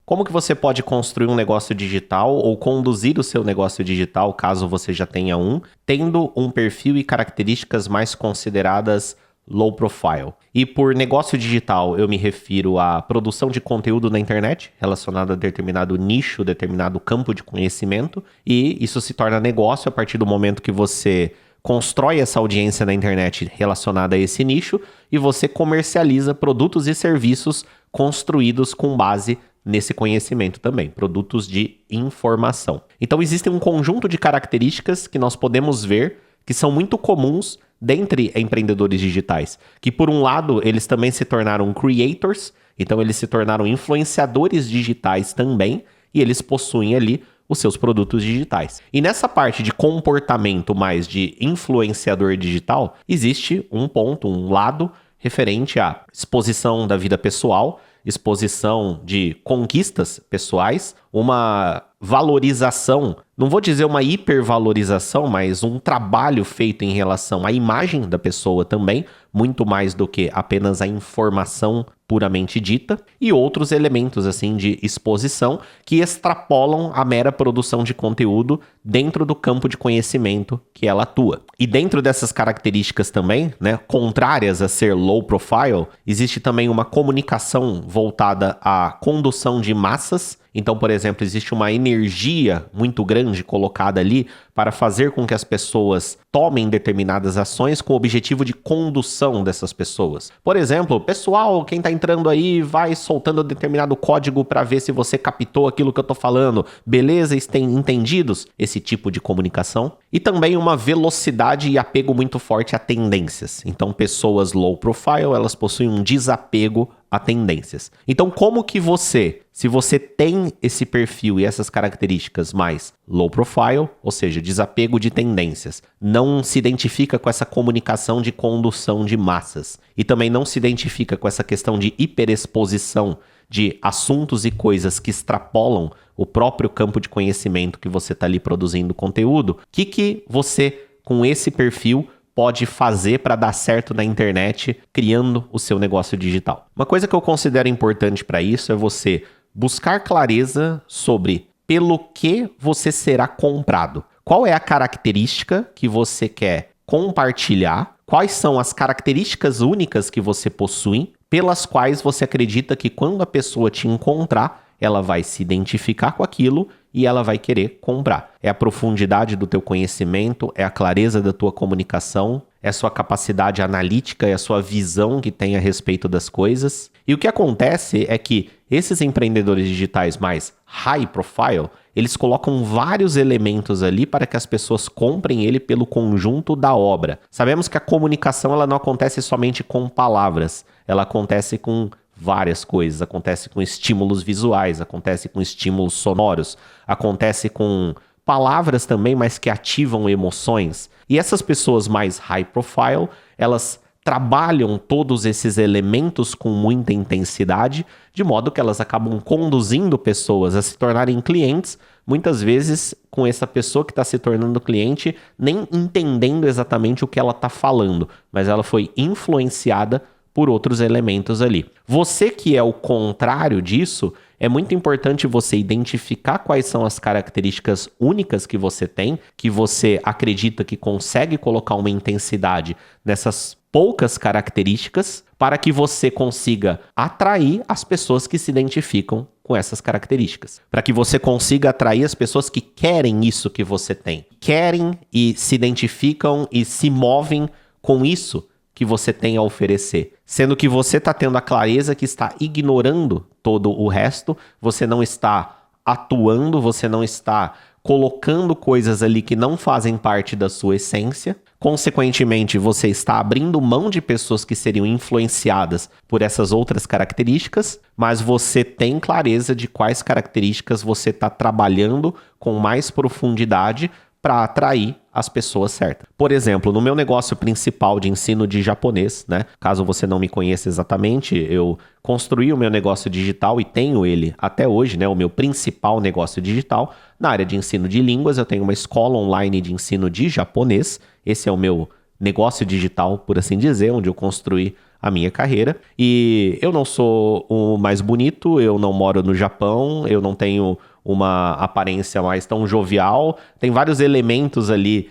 Como que você pode construir um negócio digital ou conduzir o seu negócio digital, caso você já tenha um, tendo um perfil e características mais consideradas low profile. E por negócio digital, eu me refiro à produção de conteúdo na internet, relacionado a determinado nicho, determinado campo de conhecimento, e isso se torna negócio a partir do momento que você constrói essa audiência na internet relacionada a esse nicho e você comercializa produtos e serviços construídos com base nesse conhecimento também, produtos de informação. Então existem um conjunto de características que nós podemos ver que são muito comuns dentre empreendedores digitais, que por um lado eles também se tornaram creators, então eles se tornaram influenciadores digitais também, e eles possuem ali os seus produtos digitais. E nessa parte de comportamento mais de influenciador digital, existe um ponto, um lado referente à exposição da vida pessoal, exposição de conquistas pessoais, uma valorização, não vou dizer uma hipervalorização, mas um trabalho feito em relação à imagem da pessoa também, muito mais do que apenas a informação puramente dita, e outros elementos assim de exposição que extrapolam a mera produção de conteúdo dentro do campo de conhecimento que ela atua. E dentro dessas características também, né, contrárias a ser low profile, existe também uma comunicação voltada à condução de massas. Então, por exemplo, existe uma energia muito grande colocada ali para fazer com que as pessoas tomem determinadas ações com o objetivo de condução dessas pessoas. Por exemplo, pessoal, quem está entrando aí vai soltando determinado código para ver se você captou aquilo que eu estou falando. Beleza? Entendidos? Esse tipo de comunicação. E também uma velocidade e apego muito forte a tendências. Então, pessoas low profile, elas possuem um desapego a tendências. Então, como que você, se você tem esse perfil e essas características mais low profile, ou seja, desapego de tendências, não se identifica com essa comunicação de condução de massas e também não se identifica com essa questão de hiperexposição de assuntos e coisas que extrapolam o próprio campo de conhecimento que você está ali produzindo conteúdo, o que você, com esse perfil, pode fazer para dar certo na internet criando o seu negócio digital? Uma coisa que eu considero importante para isso é você buscar clareza sobre pelo que você será comprado. Qual é a característica que você quer compartilhar? Quais são as características únicas que você possui, pelas quais você acredita que quando a pessoa te encontrar, ela vai se identificar com aquilo e ela vai querer comprar. É a profundidade do teu conhecimento, é a clareza da tua comunicação, é a sua capacidade analítica, é a sua visão que tem a respeito das coisas. E o que acontece é que esses empreendedores digitais mais high profile, eles colocam vários elementos ali para que as pessoas comprem ele pelo conjunto da obra. Sabemos que a comunicação ela não acontece somente com palavras, ela acontece com várias coisas, acontece com estímulos visuais, acontece com estímulos sonoros, acontece com palavras também, mas que ativam emoções. E essas pessoas mais high profile, elas trabalham todos esses elementos com muita intensidade, de modo que elas acabam conduzindo pessoas a se tornarem clientes, muitas vezes com essa pessoa que está se tornando cliente nem entendendo exatamente o que ela está falando, mas ela foi influenciada por outros elementos ali. Você que é o contrário disso, é muito importante você identificar quais são as características únicas que você tem, que você acredita que consegue colocar uma intensidade nessas poucas características, para que você consiga atrair as pessoas que se identificam com essas características. Para que você consiga atrair as pessoas que querem isso que você tem. Querem e se identificam e se movem com isso que você tem a oferecer. Sendo que você está tendo a clareza que está ignorando todo o resto, você não está atuando, você não está colocando coisas ali que não fazem parte da sua essência. Consequentemente, você está abrindo mão de pessoas que seriam influenciadas por essas outras características, mas você tem clareza de quais características você está trabalhando com mais profundidade para atrair as pessoas certas. Por exemplo, no meu negócio principal de ensino de japonês, né? Caso você não me conheça exatamente, eu construí o meu negócio digital e tenho ele até hoje, né? O meu principal negócio digital. Na área de ensino de línguas, eu tenho uma escola online de ensino de japonês. Esse é o meu negócio digital, por assim dizer, onde eu construí a minha carreira. E eu não sou o mais bonito, eu não moro no Japão, eu não tenho uma aparência mais tão jovial. Tem vários elementos ali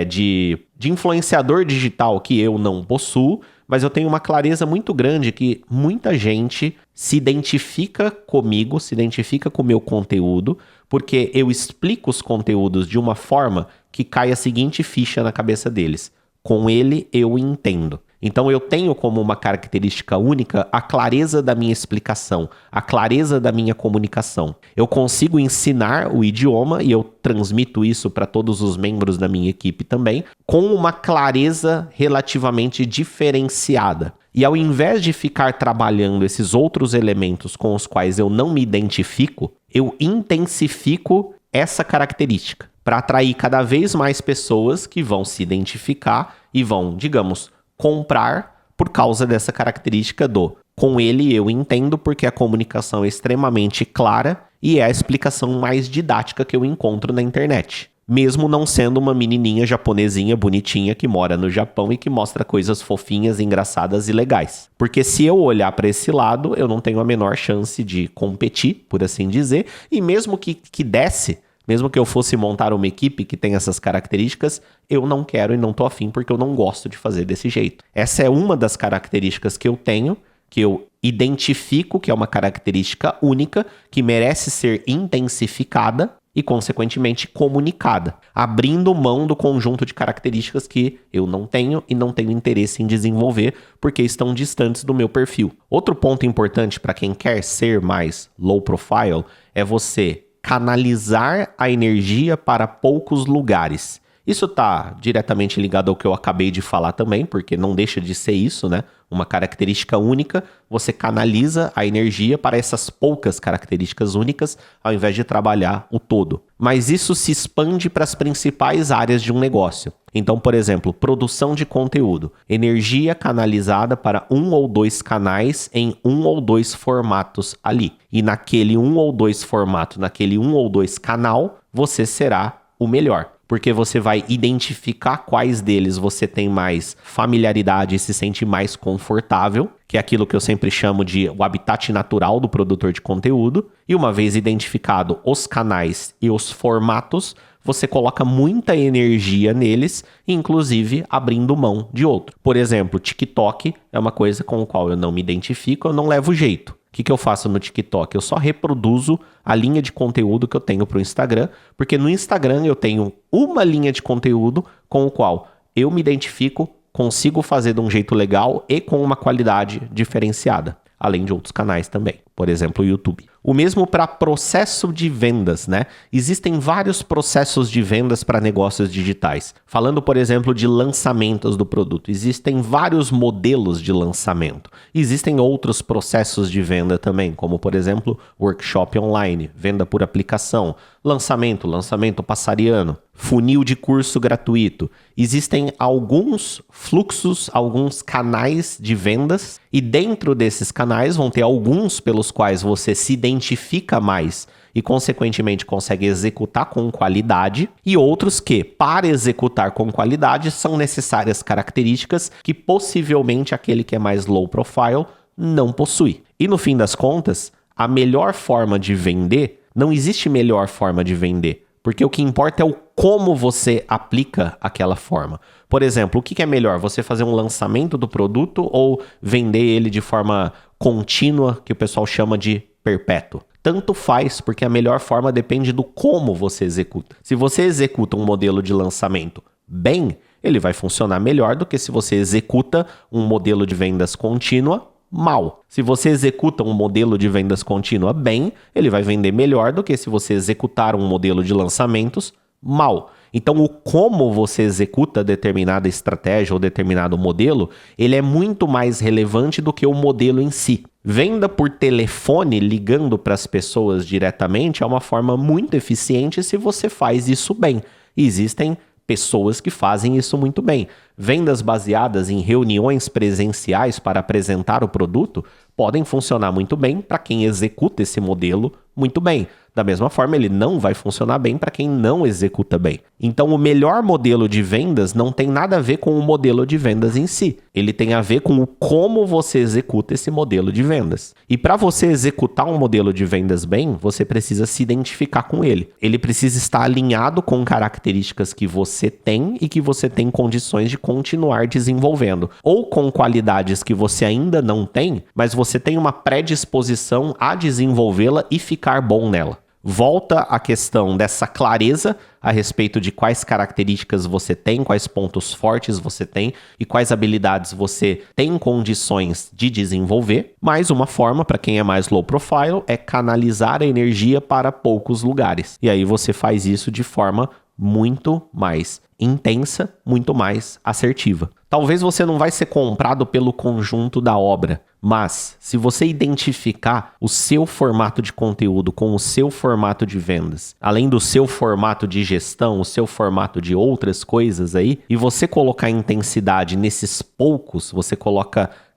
de influenciador digital que eu não possuo, mas eu tenho uma clareza muito grande que muita gente se identifica comigo, se identifica com o meu conteúdo, porque eu explico os conteúdos de uma forma que cai a seguinte ficha na cabeça deles: com ele eu entendo. Então eu tenho como uma característica única a clareza da minha explicação, a clareza da minha comunicação. Eu consigo ensinar o idioma e eu transmito isso para todos os membros da minha equipe também, com uma clareza relativamente diferenciada. E ao invés de ficar trabalhando esses outros elementos com os quais eu não me identifico, eu intensifico essa característica para atrair cada vez mais pessoas que vão se identificar e vão, digamos, comprar por causa dessa característica do com ele eu entendo, porque a comunicação é extremamente clara e é a explicação mais didática que eu encontro na internet. Mesmo não sendo uma menininha japonesinha bonitinha que mora no Japão e que mostra coisas fofinhas, engraçadas e legais. Porque se eu olhar para esse lado, eu não tenho a menor chance de competir, por assim dizer, e mesmo que desse, mesmo que eu fosse montar uma equipe que tem essas características, eu não quero e não tô afim porque eu não gosto de fazer desse jeito. Essa é uma das características que eu tenho, que eu identifico que é uma característica única, que merece ser intensificada e, consequentemente, comunicada, abrindo mão do conjunto de características que eu não tenho e não tenho interesse em desenvolver porque estão distantes do meu perfil. Outro ponto importante para quem quer ser mais low profile é você canalizar a energia para poucos lugares. Isso está diretamente ligado ao que eu acabei de falar também, porque não deixa de ser isso, né? Uma característica única, você canaliza a energia para essas poucas características únicas, ao invés de trabalhar o todo. Mas isso se expande para as principais áreas de um negócio. Então, por exemplo, produção de conteúdo. Energia canalizada para 1 ou 2 canais em 1 ou 2 formatos ali. E naquele 1 ou 2 formato, naquele 1 ou 2 canal, você será o melhor. Porque você vai identificar quais deles você tem mais familiaridade e se sente mais confortável, que é aquilo que eu sempre chamo de o habitat natural do produtor de conteúdo. E uma vez identificado os canais e os formatos, você coloca muita energia neles, inclusive abrindo mão de outro. Por exemplo, TikTok é uma coisa com a qual eu não me identifico, eu não levo jeito. O que eu faço no TikTok? Eu só reproduzo a linha de conteúdo que eu tenho para o Instagram, porque no Instagram eu tenho uma linha de conteúdo com o qual eu me identifico, consigo fazer de um jeito legal e com uma qualidade diferenciada, além de outros canais também, por exemplo, o YouTube. O mesmo para processo de vendas, né? Existem vários processos de vendas para negócios digitais. Falando, por exemplo, de lançamentos do produto, existem vários modelos de lançamento. Existem outros processos de venda também, como, por exemplo, workshop online, venda por aplicação, lançamento passariano, funil de curso gratuito. Existem alguns fluxos, alguns canais de vendas, e dentro desses canais vão ter alguns pelos quais você se identifica mais e, consequentemente, consegue executar com qualidade, e outros que, para executar com qualidade, são necessárias características que possivelmente aquele que é mais low profile não possui. E no fim das contas, a melhor forma de vender, não existe melhor forma de vender, porque o que importa é o como você aplica aquela forma. Por exemplo, o que é melhor? Você fazer um lançamento do produto ou vender ele de forma contínua, que o pessoal chama de perpétuo? Tanto faz, porque a melhor forma depende do como você executa. Se você executa um modelo de lançamento bem, ele vai funcionar melhor do que se você executa um modelo de vendas contínua mal. Se você executa um modelo de vendas contínua bem, ele vai vender melhor do que se você executar um modelo de lançamentos mal. Então, o como você executa determinada estratégia ou determinado modelo, ele é muito mais relevante do que o modelo em si. Venda por telefone, ligando para as pessoas diretamente, é uma forma muito eficiente se você faz isso bem. Existem pessoas que fazem isso muito bem. Vendas baseadas em reuniões presenciais para apresentar o produto podem funcionar muito bem para quem executa esse modelo muito bem. Da mesma forma, ele não vai funcionar bem para quem não executa bem. Então, o melhor modelo de vendas não tem nada a ver com o modelo de vendas em si. Ele tem a ver com o como você executa esse modelo de vendas. E para você executar um modelo de vendas bem, você precisa se identificar com ele. Ele precisa estar alinhado com características que você tem e que você tem condições de continuar desenvolvendo. Ou com qualidades que você ainda não tem, mas você tem uma predisposição a desenvolvê-la e ficar bom nela. Volta a questão dessa clareza a respeito de quais características você tem, quais pontos fortes você tem e quais habilidades você tem condições de desenvolver. Mais uma forma, para quem é mais low profile, é canalizar a energia para poucos lugares. E aí você faz isso de forma muito mais intensa, muito mais assertiva. Talvez você não vai ser comprado pelo conjunto da obra, mas se você identificar o seu formato de conteúdo com o seu formato de vendas, além do seu formato de gestão, o seu formato de outras coisas aí, e você colocar intensidade nesses poucos, você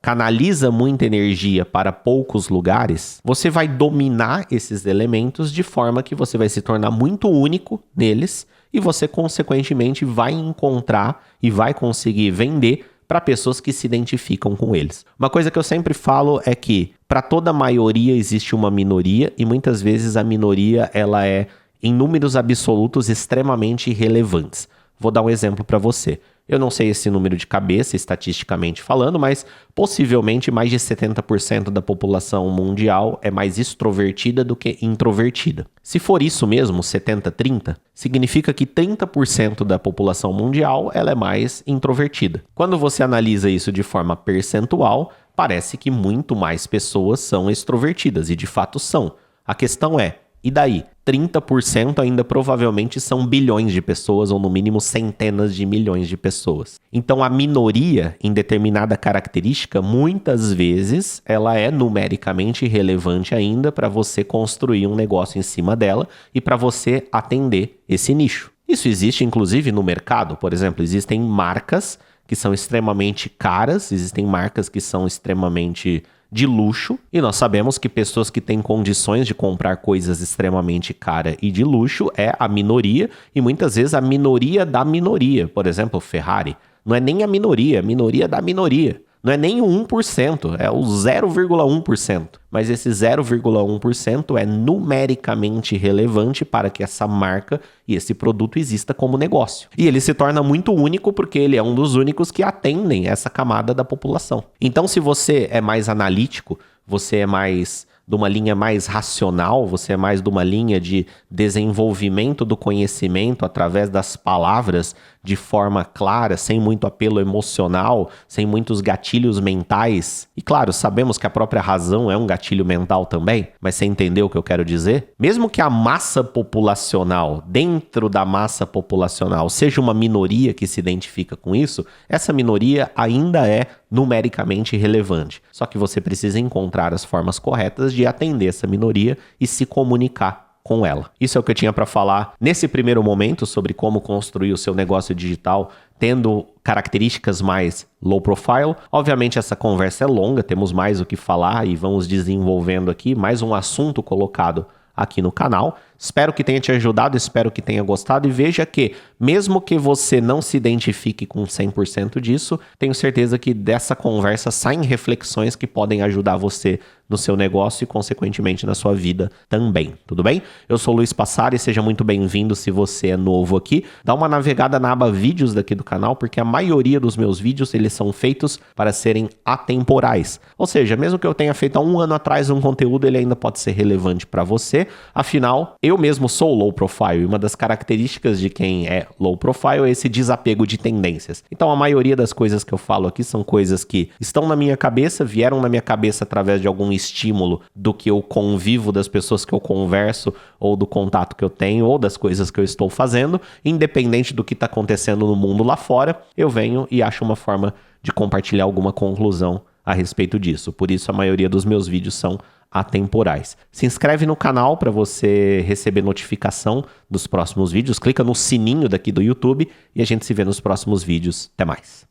canaliza muita energia para poucos lugares, você vai dominar esses elementos de forma que você vai se tornar muito único neles e você, consequentemente, vai encontrar e vai conseguir vender para pessoas que se identificam com eles. Uma coisa que eu sempre falo é que para toda maioria existe uma minoria e muitas vezes a minoria ela é, em números absolutos, extremamente relevantes. Vou dar um exemplo para você. Eu não sei esse número de cabeça, estatisticamente falando, mas possivelmente mais de 70% da população mundial é mais extrovertida do que introvertida. Se for isso mesmo, 70-30, significa que 30% da população mundial ela é mais introvertida. Quando você analisa isso de forma percentual, parece que muito mais pessoas são extrovertidas, e de fato são. A questão é, e daí? 30% ainda provavelmente são bilhões de pessoas, ou no mínimo centenas de milhões de pessoas. Então a minoria em determinada característica, muitas vezes, ela é numericamente relevante ainda para você construir um negócio em cima dela e para você atender esse nicho. Isso existe inclusive no mercado, por exemplo, existem marcas que são extremamente caras, existem marcas que são extremamente de luxo, e nós sabemos que pessoas que têm condições de comprar coisas extremamente caras e de luxo é a minoria, e muitas vezes a minoria da minoria. Por exemplo, Ferrari não é nem a minoria da minoria. Não é nem o 1%, é o 0,1%. Mas esse 0,1% é numericamente relevante para que essa marca e esse produto exista como negócio. E ele se torna muito único porque ele é um dos únicos que atendem essa camada da população. Então, se você é mais analítico, você é mais de uma linha mais racional, você é mais de uma linha de desenvolvimento do conhecimento através das palavras de forma clara, sem muito apelo emocional, sem muitos gatilhos mentais. E claro, sabemos que a própria razão é um gatilho mental também, mas você entendeu o que eu quero dizer? Mesmo que a massa populacional, dentro da massa populacional, seja uma minoria que se identifica com isso, essa minoria ainda é numericamente relevante. Só que você precisa encontrar as formas corretas de atender essa minoria e se comunicar com ela. Isso é o que eu tinha para falar nesse primeiro momento sobre como construir o seu negócio digital tendo características mais low profile. Obviamente essa conversa é longa, temos mais o que falar e vamos desenvolvendo aqui mais um assunto colocado aqui no canal. Espero que tenha te ajudado, espero que tenha gostado e veja que, mesmo que você não se identifique com 100% disso, tenho certeza que dessa conversa saem reflexões que podem ajudar você no seu negócio e, consequentemente, na sua vida também, tudo bem? Eu sou o Luiz Passari, seja muito bem-vindo se você é novo aqui. Dá uma navegada na aba vídeos daqui do canal, porque a maioria dos meus vídeos, eles são feitos para serem atemporais. Ou seja, mesmo que eu tenha feito há um ano atrás um conteúdo, ele ainda pode ser relevante para você. Afinal, eu mesmo sou low profile e uma das características de quem é low profile é esse desapego de tendências. Então, a maioria das coisas que eu falo aqui são coisas que estão na minha cabeça, vieram na minha cabeça através de algum estímulo do que eu convivo, das pessoas que eu converso, ou do contato que eu tenho, ou das coisas que eu estou fazendo. Independente do que está acontecendo no mundo lá fora, eu venho e acho uma forma de compartilhar alguma conclusão a respeito disso. Por isso, a maioria dos meus vídeos são atemporais. Se inscreve no canal para você receber notificação dos próximos vídeos. Clica no sininho daqui do YouTube e a gente se vê nos próximos vídeos. Até mais.